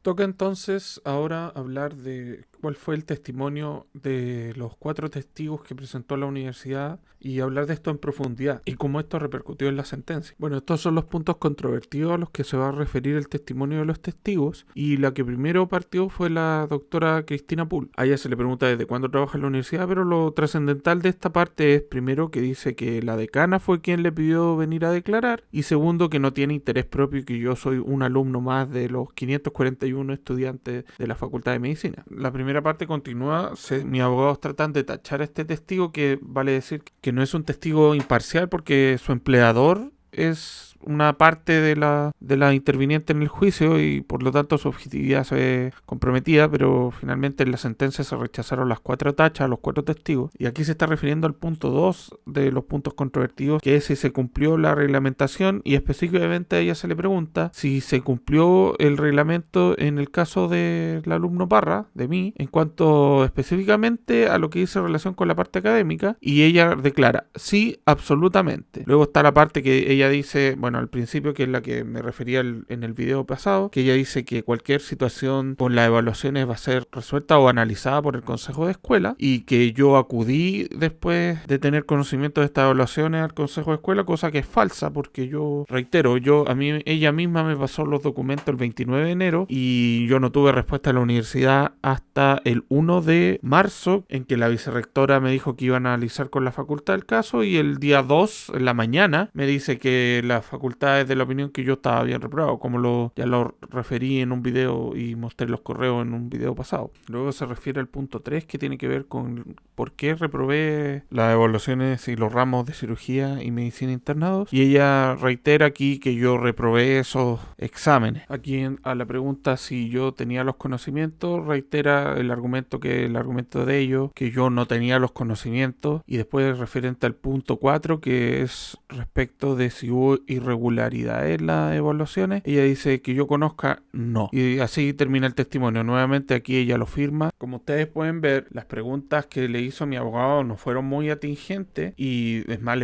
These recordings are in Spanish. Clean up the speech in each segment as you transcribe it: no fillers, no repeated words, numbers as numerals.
Toca entonces ahora hablar de cuál fue el testimonio de los 4 testigos que presentó la universidad y hablar de esto en profundidad y cómo esto repercutió en la sentencia. Bueno, estos son los puntos controvertidos a los que se va a referir el testimonio de los testigos, y la que primero partió fue la doctora Cristina Pool. A ella se le pregunta desde cuándo trabaja en la universidad, pero lo trascendental de esta parte es, primero, que dice que la decana fue quien le pidió venir a declarar, y segundo, que no tiene interés propio y que yo soy un alumno más de los 541 estudiantes de la Facultad de Medicina. La primera parte continúa, mis abogados tratan de tachar a este testigo, que vale decir que no es un testigo imparcial porque su empleador es una parte de la interviniente en el juicio y por lo tanto su objetividad se ve comprometida, pero finalmente en la sentencia se rechazaron las 4 tachas a los 4 testigos, y aquí se está refiriendo al punto 2 de los puntos controvertidos, que es si se cumplió la reglamentación, y específicamente a ella se le pregunta si se cumplió el reglamento en el caso del alumno Parra, de mí, en cuanto específicamente a lo que dice en relación con la parte académica, y ella declara sí, absolutamente. Luego está la parte que ella dice, bueno, al principio, que es la que me refería en el video pasado, que ella dice que cualquier situación con las evaluaciones va a ser resuelta o analizada por el consejo de escuela, y que yo acudí después de tener conocimiento de estas evaluaciones al consejo de escuela, cosa que es falsa, porque yo reitero, ella misma me pasó los documentos el 29 de enero y yo no tuve respuesta de la universidad hasta el 1 de marzo, en que la vicerrectora me dijo que iba a analizar con la facultad el caso, y el día 2, en la mañana, me dice que la facultad es de la opinión que yo estaba bien reprobado, como ya lo referí en un video y mostré los correos en un video pasado. Luego se refiere al punto 3, que tiene que ver con por qué reprobé las evaluaciones y los ramos de cirugía y medicina internados, y ella reitera aquí que yo reprobé esos exámenes. Aquí a la pregunta si yo tenía los conocimientos, reitera el argumento de ellos, que yo no tenía los conocimientos, y después referente al punto 4, que es respecto de si hubo irregularidades en las evaluaciones, ella dice que yo conozca, no. Y así termina el testimonio. Nuevamente aquí ella lo firma. Como ustedes pueden ver, las preguntas que le hizo mi abogado no fueron muy atingentes, y es más,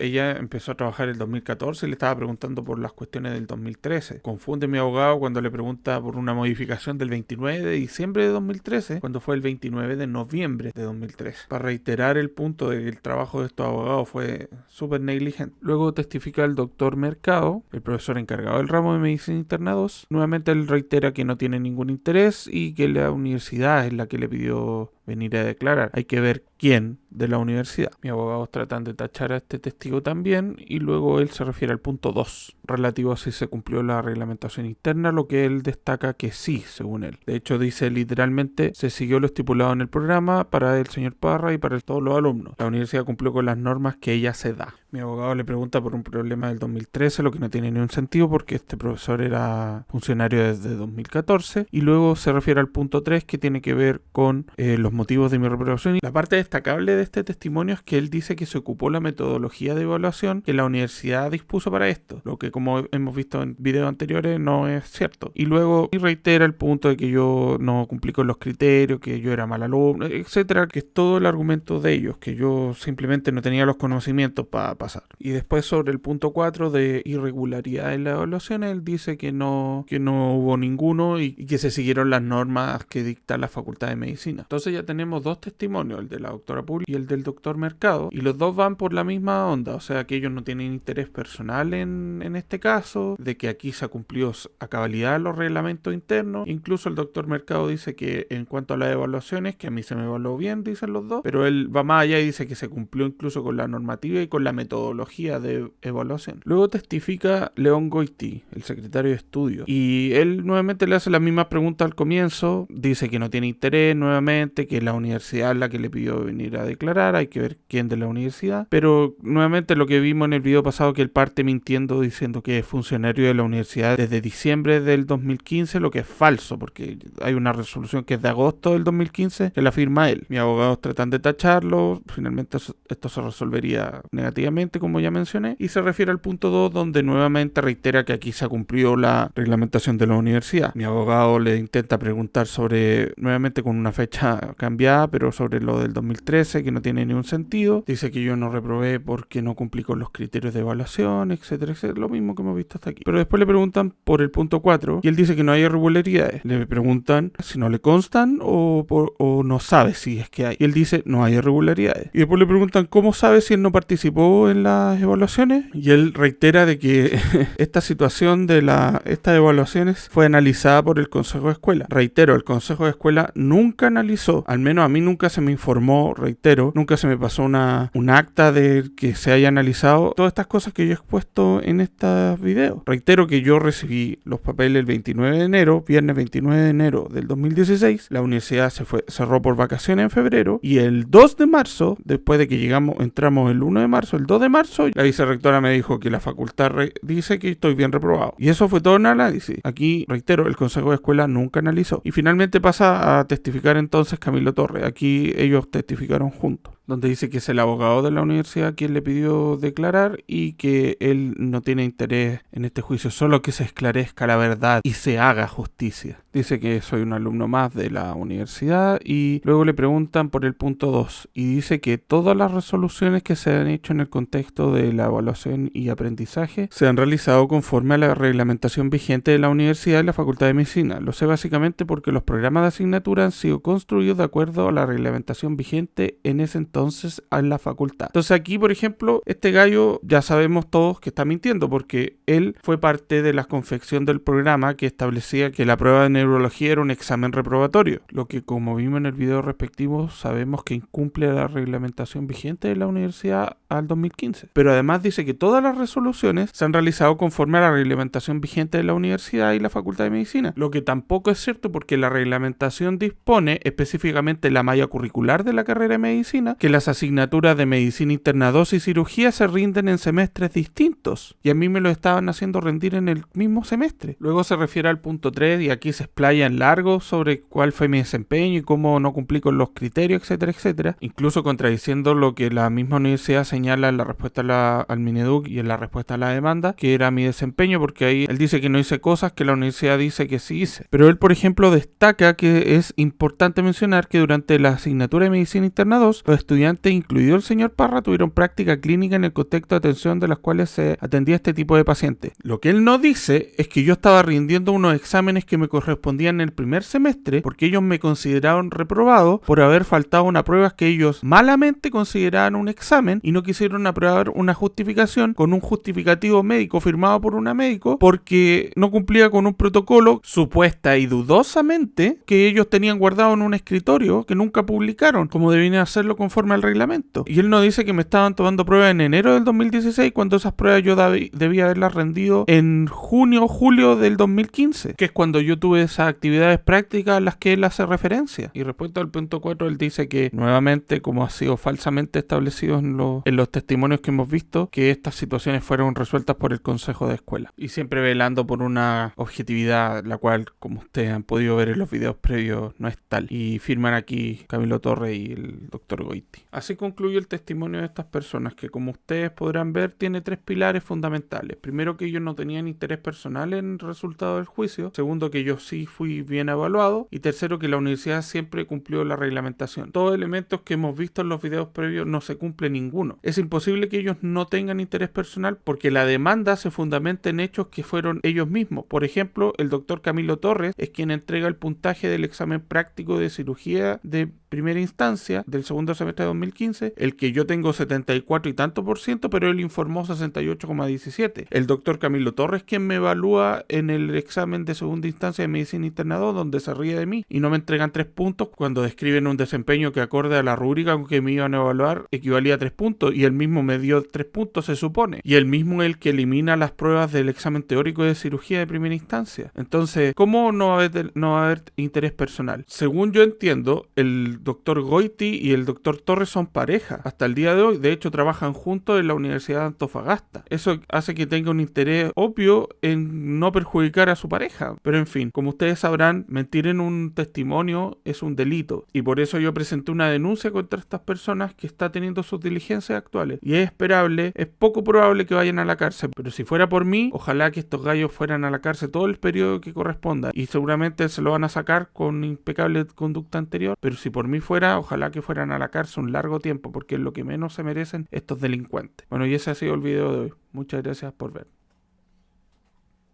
ella empezó a trabajar en el 2014 y le estaba preguntando por las cuestiones del 2013. Confunde mi abogado cuando le pregunta por una modificación del 29 de diciembre de 2013, cuando fue el 29 de noviembre de 2013. Para reiterar el punto de que el trabajo de estos abogados fue súper negligente. Luego testifica el doctor Mercado, el profesor encargado del ramo de medicina interna 2. Nuevamente él reitera que no tiene ningún interés y que la universidad es la que le pidió venir a declarar. Hay que ver quién de la universidad. Mis abogados tratan de tachar a este testigo también, y luego él se refiere al punto 2, relativo a si se cumplió la reglamentación interna, lo que él destaca que sí, según él. De hecho, dice literalmente, se siguió lo estipulado en el programa para el señor Parra y para todos los alumnos. La universidad cumplió con las normas que ella se da. Mi abogado le pregunta por un problema del 2013, lo que no tiene ningún sentido porque este profesor era funcionario desde 2014, y luego se refiere al punto 3, que tiene que ver con los motivos de mi reprobación. La parte destacable de este testimonio es que él dice que se ocupó la metodología de evaluación que la universidad dispuso para esto, lo que, como hemos visto en videos anteriores, no es cierto. Y luego reitera el punto de que yo no cumplí con los criterios, que yo era mal alumno, etcétera, que es todo el argumento de ellos, que yo simplemente no tenía los conocimientos para pasar. Y después, sobre el punto 4 de irregularidad en la evaluación, él dice que no hubo ninguno y que se siguieron las normas que dicta la Facultad de Medicina. Entonces ya tenemos 2 testimonios, el de la doctora Pool y el del doctor Mercado, y los 2 van por la misma onda, o sea que ellos no tienen interés personal en este caso, de que aquí se cumplió a cabalidad los reglamentos internos. Incluso el doctor Mercado dice que en cuanto a las evaluaciones, que a mí se me evaluó bien, dicen los 2, pero él va más allá y dice que se cumplió incluso con la normativa y con la metodología de evaluación. Luego testifica León Goiti, el secretario de estudios, y él nuevamente le hace la misma pregunta al comienzo, dice que no tiene interés nuevamente, que la universidad es la que le pidió venir a declarar, hay que ver quién de la universidad, pero nuevamente lo que vimos en el video pasado, que él parte mintiendo diciendo que es funcionario de la universidad desde diciembre del 2015, lo que es falso, porque hay una resolución que es de agosto del 2015 que la firma él. Mis abogados tratan de tacharlo, finalmente esto se resolvería negativamente, como ya mencioné, y se refiere al punto 2, donde nuevamente reitera que aquí se cumplió la reglamentación de la universidad. Mi abogado le intenta preguntar sobre, nuevamente con una fecha cambiada, pero sobre lo del 2013, que no tiene ningún sentido. Dice que yo no reprobé porque no cumplí con los criterios de evaluación, etcétera, etcétera. Lo mismo que hemos visto hasta aquí. Pero después le preguntan por el punto 4 y él dice que no hay irregularidades. Le preguntan si no le constan o no sabe si es que hay. Y él dice no hay irregularidades. Y después le preguntan cómo sabe si él no participó en las evaluaciones. Y él reitera de que esta situación de estas evaluaciones fue analizada por el Consejo de Escuela. Reitero, el Consejo de Escuela nunca analizó, al menos a mí nunca se me informó, reitero, nunca se me pasó un acta de que se haya analizado todas estas cosas que yo he expuesto en estos videos. Reitero que yo recibí los papeles el 29 de enero, viernes 29 de enero del 2016, la universidad cerró por vacaciones en febrero y el 2 de marzo, después de que entramos el 1 de marzo, el 2 de marzo, la vicerrectora me dijo que la facultad dice que estoy bien reprobado. Y eso fue todo un análisis. Aquí, reitero, el Consejo de Escuela nunca analizó. Y finalmente pasa a testificar entonces Camilo Torres. Aquí ellos testificaron juntos, donde dice que es el abogado de la universidad quien le pidió declarar y que él no tiene interés en este juicio, solo que se esclarezca la verdad y se haga justicia. Dice que soy un alumno más de la universidad y luego le preguntan por el punto 2 y dice que todas las resoluciones que se han hecho en el contexto de la evaluación y aprendizaje se han realizado conforme a la reglamentación vigente de la universidad y la Facultad de Medicina. Lo sé básicamente porque los programas de asignatura han sido construidos de acuerdo a la reglamentación vigente en ese entonces en la facultad. Entonces aquí, por ejemplo, este gallo ya sabemos todos que está mintiendo porque él fue parte de la confección del programa que establecía que la prueba de neurología era un examen reprobatorio, lo que como vimos en el video respectivo sabemos que incumple la reglamentación vigente de la universidad al 2015. Pero además dice que todas las resoluciones se han realizado conforme a la reglamentación vigente de la universidad y la Facultad de Medicina, lo que tampoco es cierto porque la reglamentación dispone específicamente en la malla curricular de la carrera de medicina que las asignaturas de medicina interna 2 y cirugía se rinden en semestres distintos y a mí me lo estaban haciendo rendir en el mismo semestre. Luego se refiere al punto 3 y aquí se explaya en largo sobre cuál fue mi desempeño y cómo no cumplí con los criterios, etcétera, etcétera, incluso contradiciendo lo que la misma universidad señala en la respuesta al Mineduc y en la respuesta a la demanda, que era mi desempeño, porque ahí él dice que no hice cosas que la universidad dice que sí hice. Pero él, por ejemplo, destaca que es importante mencionar que durante la asignatura de medicina interna 2, los estudiantes, incluido el señor Parra, tuvieron práctica clínica en el contexto de atención de las cuales se atendía este tipo de pacientes. Lo que él no dice es que yo estaba rindiendo unos exámenes que me correspondían en el primer semestre porque ellos me consideraron reprobado por haber faltado una prueba que ellos malamente consideraban un examen y no quisieron aprobar una justificación con un justificativo médico firmado por una médico porque no cumplía con un protocolo supuesta y dudosamente que ellos tenían guardado en un escritorio que nunca publicaron como debían hacerlo conforme al reglamento. Y él no dice que me estaban tomando pruebas en enero del 2016 cuando esas pruebas yo debía haberlas rendido en junio o julio del 2015, que es cuando yo tuve esas actividades prácticas a las que él hace referencia. Y respecto al punto 4, él dice que nuevamente, como ha sido falsamente establecido en los testimonios que hemos visto, que estas situaciones fueron resueltas por el Consejo de Escuela y siempre velando por una objetividad, la cual, como ustedes han podido ver en los videos previos, no es tal. Y firman aquí Camilo Torres y el doctor Goiti. Así concluye el testimonio de estas personas que, como ustedes podrán ver, tiene 3 pilares fundamentales. Primero, que ellos no tenían interés personal en el resultado del juicio. Segundo, que yo sí fui bien evaluado. Y tercero, que la universidad siempre cumplió la reglamentación. Todos elementos que hemos visto en los videos previos no se cumple ninguno. Es imposible que ellos no tengan interés personal porque la demanda se fundamenta en hechos que fueron ellos mismos. Por ejemplo, el doctor Camilo Torres es quien entrega el puntaje del examen práctico de cirugía de primera instancia del segundo semestre de 2015, el que yo tengo 74 y tanto %, pero él informó 68,17. El doctor Camilo Torres quien me evalúa en el examen de segunda instancia de medicina interna 2, donde se ríe de mí y no me entregan 3 puntos cuando describen un desempeño que acorde a la rúbrica con que me iban a evaluar equivalía a 3 puntos y él mismo me dio 3 puntos se supone, y él mismo es el que elimina las pruebas del examen teórico de cirugía de primera instancia. Entonces, ¿cómo no va a haber interés personal? Según yo entiendo, el doctor Goiti y el doctor Torres son pareja hasta el día de hoy. De hecho, trabajan juntos en la Universidad de Antofagasta. Eso hace que tenga un interés obvio en no perjudicar a su pareja. Pero en fin, como ustedes sabrán, mentir en un testimonio es un delito. Y por eso yo presenté una denuncia contra estas personas que está teniendo sus diligencias actuales. Y es esperable, es poco probable que vayan a la cárcel. Pero si fuera por mí, ojalá que estos gallos fueran a la cárcel todo el periodo que corresponda. Y seguramente se lo van a sacar con impecable conducta anterior. Pero si por mí fuera, ojalá que fueran a la cárcel un largo tiempo, porque es lo que menos se merecen estos delincuentes. Bueno, y ese ha sido el video de hoy. Muchas gracias por ver.